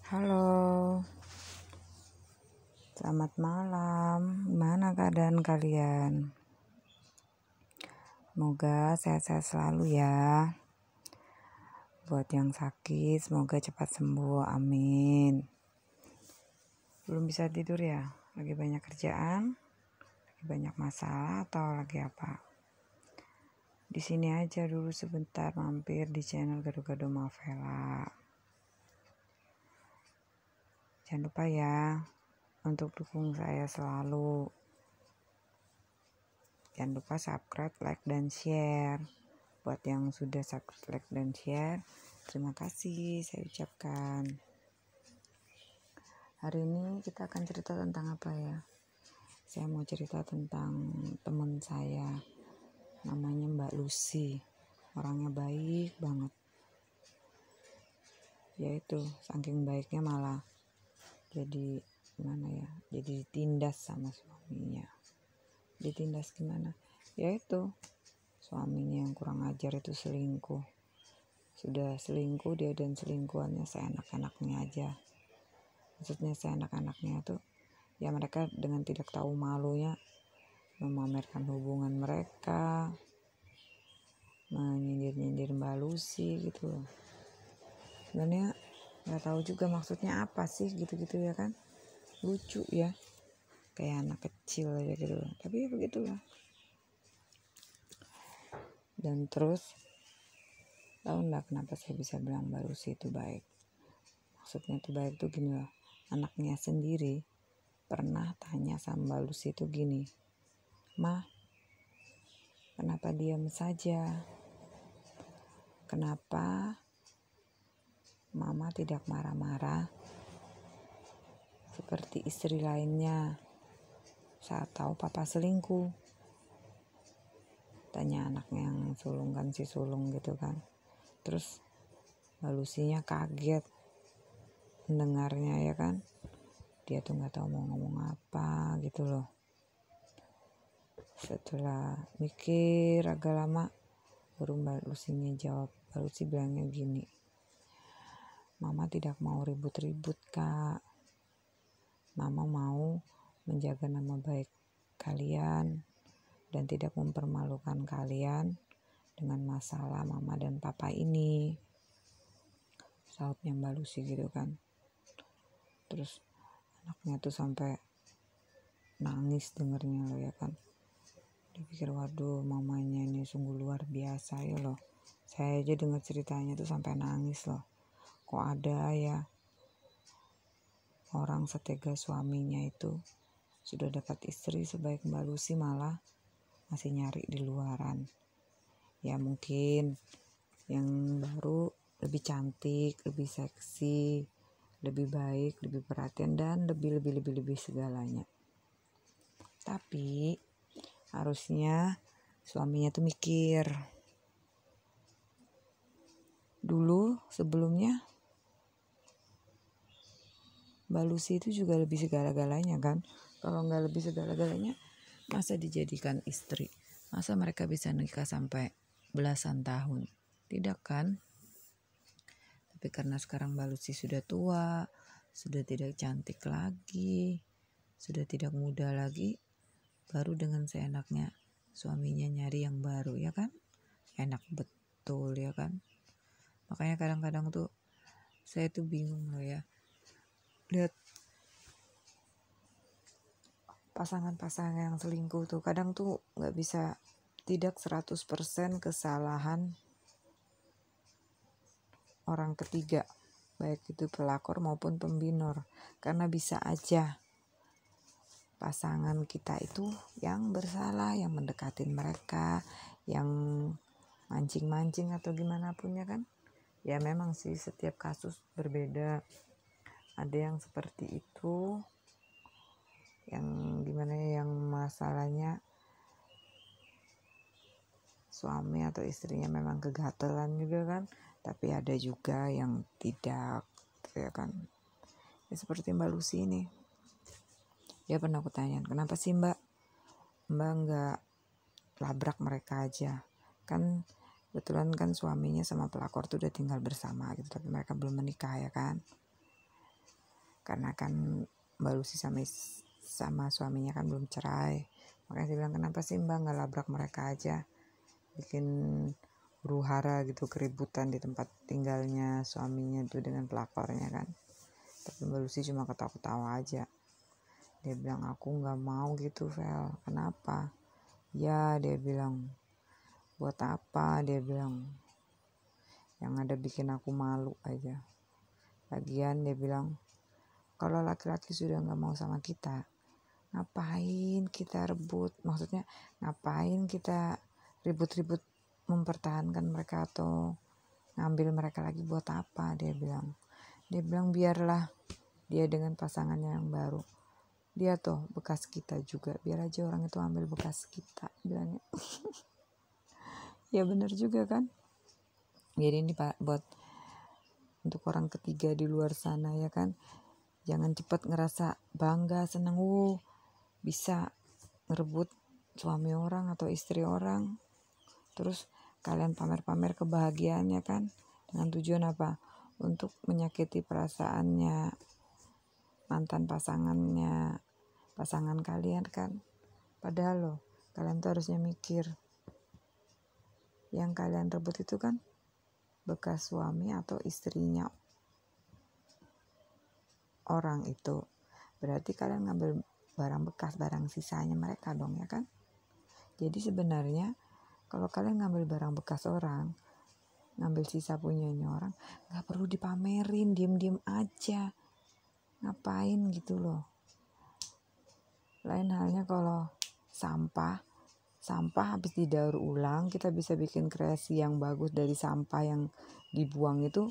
Halo, selamat malam. Gimana keadaan kalian? Semoga sehat-sehat selalu ya. Buat yang sakit, semoga cepat sembuh. Amin. Belum bisa tidur ya? Lagi banyak kerjaan? Lagi banyak masalah atau lagi apa? Di sini aja dulu sebentar mampir di channel Gado-Gado Mavela. Jangan lupa ya untuk dukung saya selalu. Jangan lupa subscribe, like, dan share. Buat yang sudah subscribe, like, dan share, terima kasih saya ucapkan. Hari ini kita akan cerita tentang apa ya? Saya mau cerita tentang teman saya. Namanya Mbak Lucy. Orangnya baik banget. Yaitu saking baiknya malah jadi gimana ya? Jadi ditindas sama suaminya. Ditindas gimana? Yaitu suaminya yang kurang ajar itu selingkuh. Sudah selingkuh dia dan selingkuhannya seenak-enaknya aja. Maksudnya seenak-enaknya itu ya mereka dengan tidak tahu malunya memamerkan hubungan mereka, menyindir-nyindir Mbak Lucy gitu loh. Sebenarnya nggak tahu juga maksudnya apa sih gitu-gitu ya kan. Lucu ya, kayak anak kecil aja gitu loh. Tapi ya begitulah. Dan terus tahu nggak kenapa saya bisa bilang Mbak Lucy itu baik? Maksudnya itu baik tuh gini loh. Anaknya sendiri pernah tanya sama Mbak Lucy itu gini, "Ma, kenapa diam saja? Kenapa Mama tidak marah-marah seperti istri lainnya saat tahu Papa selingkuh?" Tanya anaknya yang sulung kan, si sulung gitu kan. Terus Mbak Lucy-nya kaget mendengarnya ya kan. Dia tuh nggak tahu mau ngomong apa gitu loh. Setelah mikir agak lama baru Mbak Lucy-nya jawab. Mbak Lucy bilangnya gini, "Mama tidak mau ribut-ribut, Kak. Mama mau menjaga nama baik kalian dan tidak mempermalukan kalian dengan masalah Mama dan Papa ini." Sautnya Mbak Lucy gitu kan. Terus anaknya tuh sampai nangis dengernya loh ya kan. Dipikir waduh mamanya ini sungguh luar biasa ya loh. Saya aja dengar ceritanya tuh sampai nangis loh. Kok ada ya orang setega suaminya itu sudah dapat istri sebaik Mbak Lucy malah masih nyari di luaran. Ya mungkin yang baru lebih cantik, lebih seksi, lebih baik, lebih perhatian dan lebih segalanya. Tapi harusnya suaminya tuh mikir. Dulu sebelumnya Mbak Lucy itu juga lebih segala-galanya kan. Kalau nggak lebih segala-galanya masa dijadikan istri? Masa mereka bisa nikah sampai belasan tahun? Tidak kan? Tapi karena sekarang Mbak Lucy sudah tua, sudah tidak cantik lagi, sudah tidak muda lagi, baru dengan seenaknya suaminya nyari yang baru ya kan. Enak betul ya kan. Makanya kadang-kadang tuh saya tuh bingung loh ya, lihat pasangan-pasangan yang selingkuh tuh kadang tuh gak bisa, tidak 100% kesalahan orang ketiga, baik itu pelakor maupun pembinor. Karena bisa aja pasangan kita itu yang bersalah, yang mendekatin mereka, yang mancing-mancing atau gimana pun ya kan. Ya memang sih setiap kasus berbeda. Ada yang seperti itu, yang gimana ya, yang masalahnya suami atau istrinya memang kegatelan juga kan. Tapi ada juga yang tidak ya kan. Ya seperti Mbak Lucy ini. Dia pernah aku tanya, "Kenapa sih Mbak nggak labrak mereka aja? Kan kebetulan kan suaminya sama pelakor tuh udah tinggal bersama gitu, tapi mereka belum menikah ya kan." karena kan Mbak Lucy sama suaminya kan belum cerai. Makanya dia bilang, kenapa sih Mbak nggak labrak mereka aja, bikin huru hara gitu, keributan di tempat tinggalnya suaminya itu dengan pelakornya kan. Tapi Mbak Lucy cuma ketawa-ketawa aja. Dia bilang, aku nggak mau gitu Vel. Kenapa? Ya, dia bilang, buat apa, dia bilang, yang ada bikin aku malu aja. Lagian dia bilang, kalau laki-laki sudah nggak mau sama kita, ngapain kita rebut, maksudnya ngapain kita ribut-ribut mempertahankan mereka atau ngambil mereka lagi, buat apa, dia bilang. Dia bilang, biarlah dia dengan pasangannya yang baru, dia tuh bekas kita juga, biar aja orang itu ambil bekas kita, bilangnya. Ya benar juga kan. Jadi ini Pak, buat untuk orang ketiga di luar sana ya kan, jangan cepat ngerasa bangga, seneng, bisa ngerebut suami orang atau istri orang, terus kalian pamer-pamer kebahagiaannya kan, dengan tujuan apa? Untuk menyakiti perasaannya mantan pasangan kalian kan. Padahal loh, kalian tuh harusnya mikir, yang kalian rebut itu kan bekas suami atau istrinya orang itu. Berarti kalian ngambil barang bekas, barang sisanya mereka dong ya kan. Jadi sebenarnya kalau kalian ngambil barang bekas orang, ngambil sisa punyanya orang, gak perlu dipamerin, diem-diem aja. Ngapain gitu loh. Lain halnya kalau sampah habis didaur ulang, kita bisa bikin kreasi yang bagus dari sampah yang dibuang itu,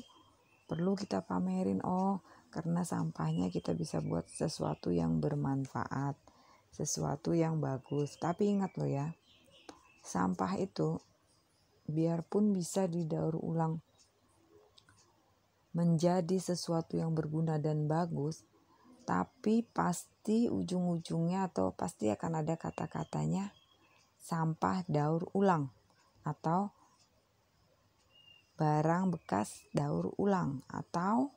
perlu kita pamerin. Oh, karena sampahnya kita bisa buat sesuatu yang bermanfaat, sesuatu yang bagus. Tapi ingat loh ya, sampah itu biarpun bisa didaur ulang menjadi sesuatu yang berguna dan bagus, tapi pasti ujung-ujungnya atau pasti akan ada kata-katanya sampah daur ulang atau barang bekas daur ulang atau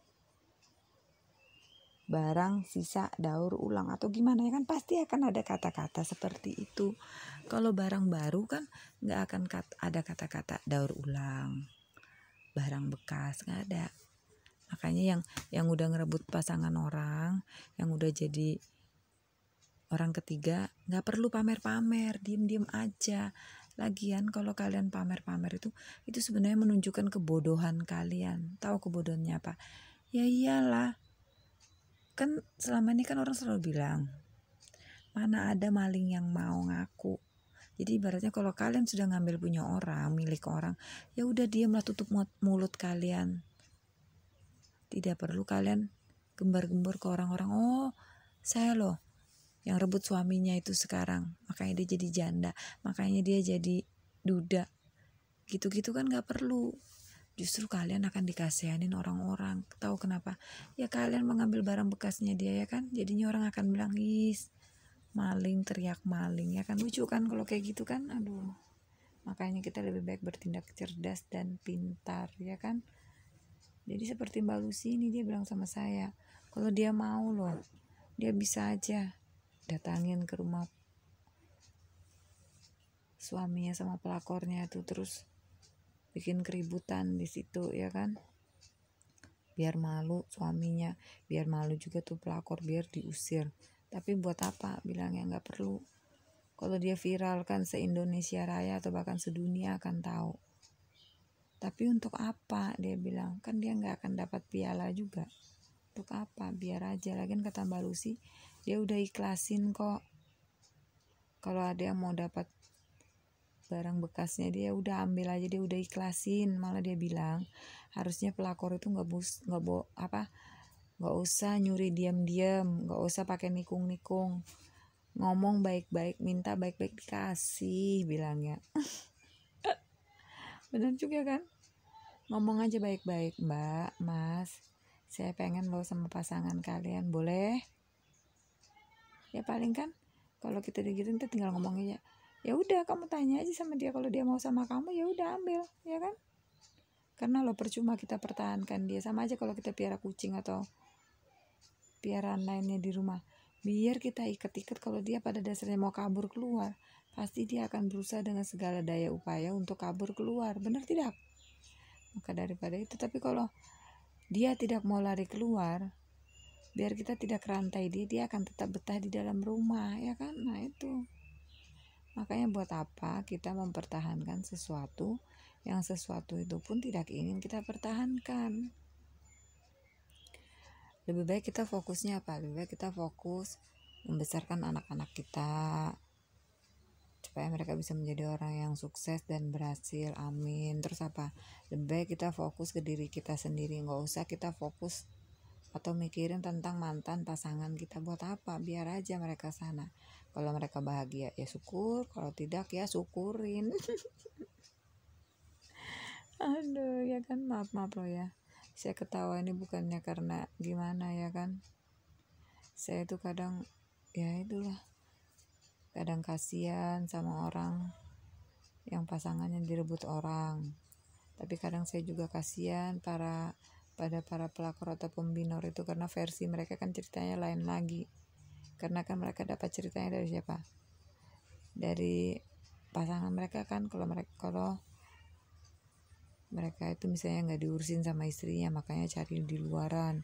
barang sisa daur ulang atau gimana ya kan, pasti akan ada kata-kata seperti itu. Kalau barang baru kan nggak akan ada kata-kata daur ulang, barang bekas, nggak ada. Makanya yang udah ngerebut pasangan orang, yang udah jadi orang ketiga, nggak perlu pamer-pamer, diem-diem aja. Lagian kalau kalian pamer-pamer itu sebenarnya menunjukkan kebodohan kalian. Tahu kebodohannya apa? Ya iyalah, kan selama ini kan orang selalu bilang, mana ada maling yang mau ngaku. Jadi ibaratnya kalau kalian sudah ngambil punya orang, milik orang, ya udah diamlah, tutup mulut kalian. Tidak perlu kalian gembar-gembor ke orang-orang, oh saya loh yang rebut suaminya itu sekarang, makanya dia jadi janda, makanya dia jadi duda. Gitu-gitu kan gak perlu. Justru kalian akan dikasihanin orang-orang. Tahu kenapa? Ya kalian mengambil barang bekasnya dia ya kan. Jadinya orang akan bilang, "Is, maling, teriak maling." Ya kan, lucu kan kalau kayak gitu kan. Aduh. Makanya kita lebih baik bertindak cerdas dan pintar ya kan. Jadi seperti Mbak Lucy ini, dia bilang sama saya, kalau dia mau loh, dia bisa aja datangin ke rumah suaminya sama pelakornya itu, terus bikin keributan di situ ya kan, biar malu suaminya, biar malu juga tuh pelakor, biar diusir. Tapi buat apa, bilangnya nggak perlu. Kalau dia viral kan se-Indonesia Raya atau bahkan sedunia akan tahu. Tapi untuk apa, dia bilang, kan dia nggak akan dapat piala juga. Untuk apa, biar aja. Lagian kata Mbak Lucy, dia udah ikhlasin kok. Kalau ada yang mau dapat barang bekasnya, dia udah ambil aja, dia udah ikhlasin. Malah dia bilang harusnya pelakor itu nggak usah nyuri diam-diam, nggak usah pakai nikung-nikung, ngomong baik-baik, minta baik-baik, dikasih, bilangnya. Benar juga kan, ngomong aja baik-baik, Mbak, Mas, saya pengen loh sama pasangan kalian, boleh? Ya paling kan kalau kita digituin, kita tinggal ngomong aja, ya udah kamu tanya aja sama dia, kalau dia mau sama kamu ya udah ambil, ya kan. Karena lo percuma kita pertahankan dia, sama aja kalau kita piara kucing atau piaraan lainnya di rumah, biar kita ikat-ikat. Kalau dia pada dasarnya mau kabur keluar, pasti dia akan berusaha dengan segala daya upaya untuk kabur keluar, benar tidak? Maka daripada itu, tapi kalau dia tidak mau lari keluar, biar kita tidak rantai dia akan tetap betah di dalam rumah, ya kan? Nah itu, makanya buat apa kita mempertahankan sesuatu yang sesuatu itu pun tidak ingin kita pertahankan. Lebih baik kita fokusnya apa? Lebih baik kita fokus membesarkan anak-anak kita supaya mereka bisa menjadi orang yang sukses dan berhasil, amin. Terus apa? Lebih baik kita fokus ke diri kita sendiri, nggak usah kita fokus atau mikirin tentang mantan pasangan kita. Buat apa? Biar aja mereka sana. Kalau mereka bahagia ya syukur, kalau tidak ya syukurin. Aduh, ya kan, maaf loh ya, saya ketawa ini bukannya karena gimana ya kan, saya itu kadang ya itulah, kadang kasihan sama orang yang pasangannya direbut orang, tapi kadang saya juga kasihan pada para pelakor atau pembinor itu, karena versi mereka kan ceritanya lain lagi, karena kan mereka dapat ceritanya dari siapa, dari pasangan mereka kan. Kalau mereka itu misalnya nggak diurusin sama istrinya, makanya cari di luaran,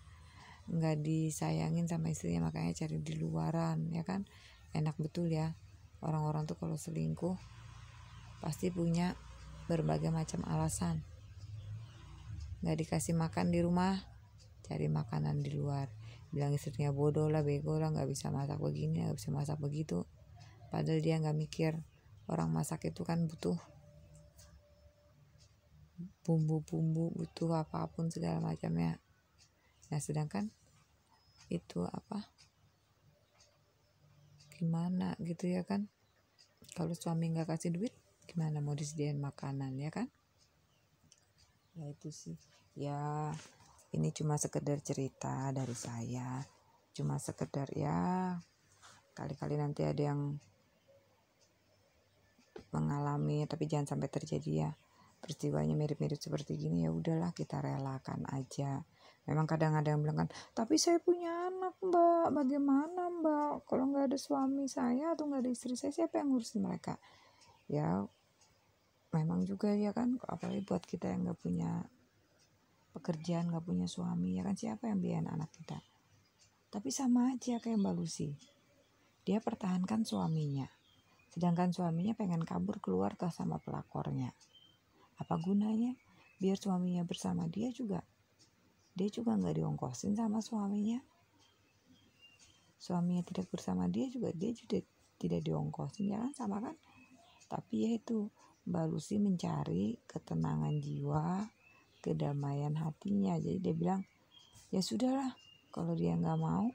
nggak disayangin sama istrinya, makanya cari di luaran, ya kan. Enak betul ya orang-orang tuh kalau selingkuh pasti punya berbagai macam alasan. Nggak dikasih makan di rumah, cari makanan di luar, bilang istrinya bodoh lah, bego lah, nggak bisa masak begini, nggak bisa masak begitu, padahal dia nggak mikir orang masak itu kan butuh bumbu-bumbu, butuh apapun segala macamnya. Nah sedangkan itu apa, gimana gitu ya kan, kalau suami nggak kasih duit gimana mau disediain makanan, ya kan. Ya itu sih ya, ini cuma sekedar cerita dari saya, cuma sekedar ya, kali-kali nanti ada yang mengalami, tapi jangan sampai terjadi ya peristiwanya mirip-mirip seperti gini. Ya udahlah, kita relakan aja. Memang kadang ada yang bilang kan, tapi saya punya anak mbak, bagaimana mbak kalau nggak ada suami saya atau nggak ada istri saya, siapa yang ngurusin mereka? Ya memang juga ya kan, apalagi buat kita yang nggak punya pekerjaan, nggak punya suami, ya kan, siapa yang biayain anak kita? Tapi sama aja kayak Mbak Lucy, dia pertahankan suaminya, sedangkan suaminya pengen kabur keluar tas sama pelakornya. Apa gunanya? Biar suaminya bersama dia juga nggak diongkosin sama suaminya. Suaminya tidak bersama dia juga tidak diongkosin, ya kan, sama kan. Tapi ya itu, Mbak Lucy mencari ketenangan jiwa, kedamaian hatinya. Jadi dia bilang, ya sudahlah, kalau dia nggak mau,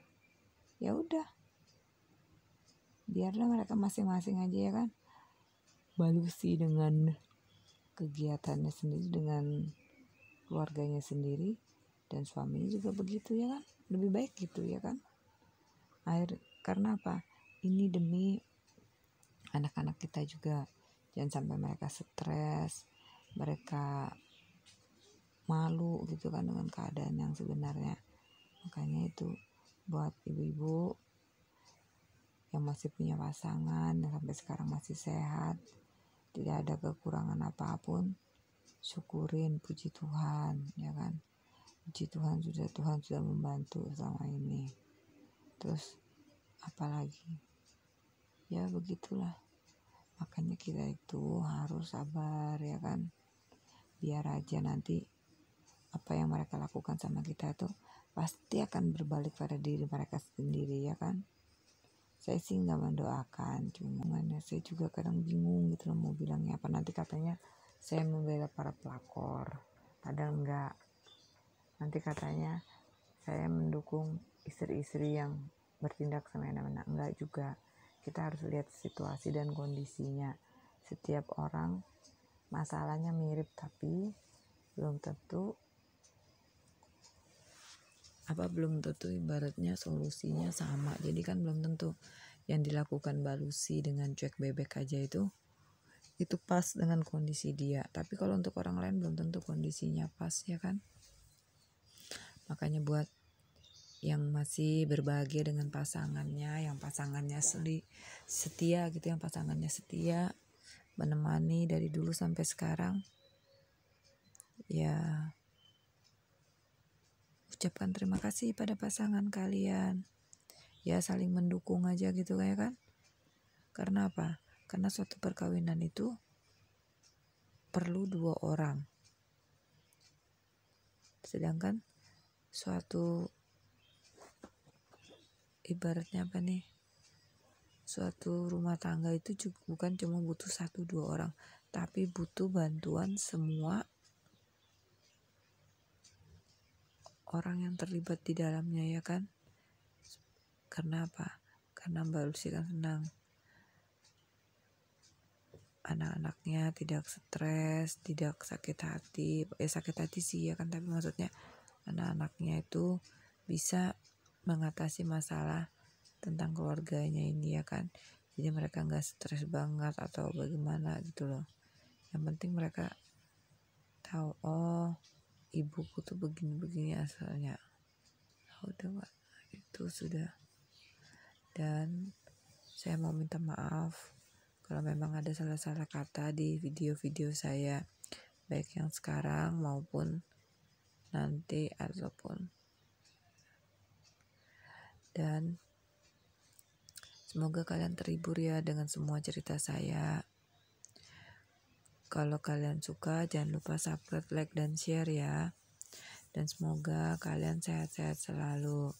ya udah, biarlah mereka masing-masing aja, ya kan. Mbak Lucy dengan kegiatannya sendiri, dengan keluarganya sendiri, dan suaminya juga begitu, ya kan. Lebih baik gitu, ya kan. Karena apa? Ini demi anak-anak kita juga, jangan sampai mereka stres, mereka malu gitu kan dengan keadaan yang sebenarnya. Makanya itu buat ibu-ibu yang masih punya pasangan, yang sampai sekarang masih sehat, tidak ada kekurangan apapun, syukurin, puji Tuhan, ya kan. Puji Tuhan sudah membantu selama ini. Terus apalagi, ya begitulah. Makanya kita itu harus sabar, ya kan. Biar aja nanti apa yang mereka lakukan sama kita itu pasti akan berbalik pada diri mereka sendiri, ya kan. Saya sih nggak mendoakan, cuma saya juga kadang bingung gitu loh mau bilangnya apa. Nanti katanya saya membela para pelakor, padahal enggak. Nanti katanya saya mendukung istri-istri yang bertindak semena-mena, enggak juga. Kita harus lihat situasi dan kondisinya. Setiap orang masalahnya mirip, tapi belum tentu ibaratnya solusinya sama. Jadi kan belum tentu yang dilakukan Mbak Lucy dengan cuek bebek aja itu pas dengan kondisi dia. Tapi kalau untuk orang lain belum tentu kondisinya pas, ya kan. Makanya buat yang masih berbahagia dengan pasangannya, yang pasangannya setia gitu, yang pasangannya setia menemani dari dulu sampai sekarang. Ya, ucapkan terima kasih pada pasangan kalian. Ya, saling mendukung aja gitu kayak kan. Karena apa? Karena suatu perkawinan itu perlu 2 orang. Sedangkan suatu ibaratnya apa nih? Suatu rumah tangga itu bukan cuma butuh 1-2 orang, tapi butuh bantuan semua orang yang terlibat di dalamnya, ya kan? Karena apa? Karena Mbak Lucy kan senang anak-anaknya tidak stres, tidak sakit hati. Sakit hati sih ya kan, tapi maksudnya anak-anaknya itu bisa mengatasi masalah tentang keluarganya ini, ya kan. Jadi mereka nggak stres banget atau bagaimana gitu loh. Yang penting mereka tahu, oh ibuku tuh begini-begini asalnya. Udah, itu sudah. Dan saya mau minta maaf kalau memang ada salah-salah kata di video-video saya, baik yang sekarang maupun nanti ataupun. Dan semoga kalian terhibur ya dengan semua cerita saya. Kalau kalian suka, jangan lupa subscribe, like, dan share ya. Dan semoga kalian sehat-sehat selalu.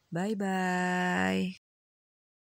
Bye-bye.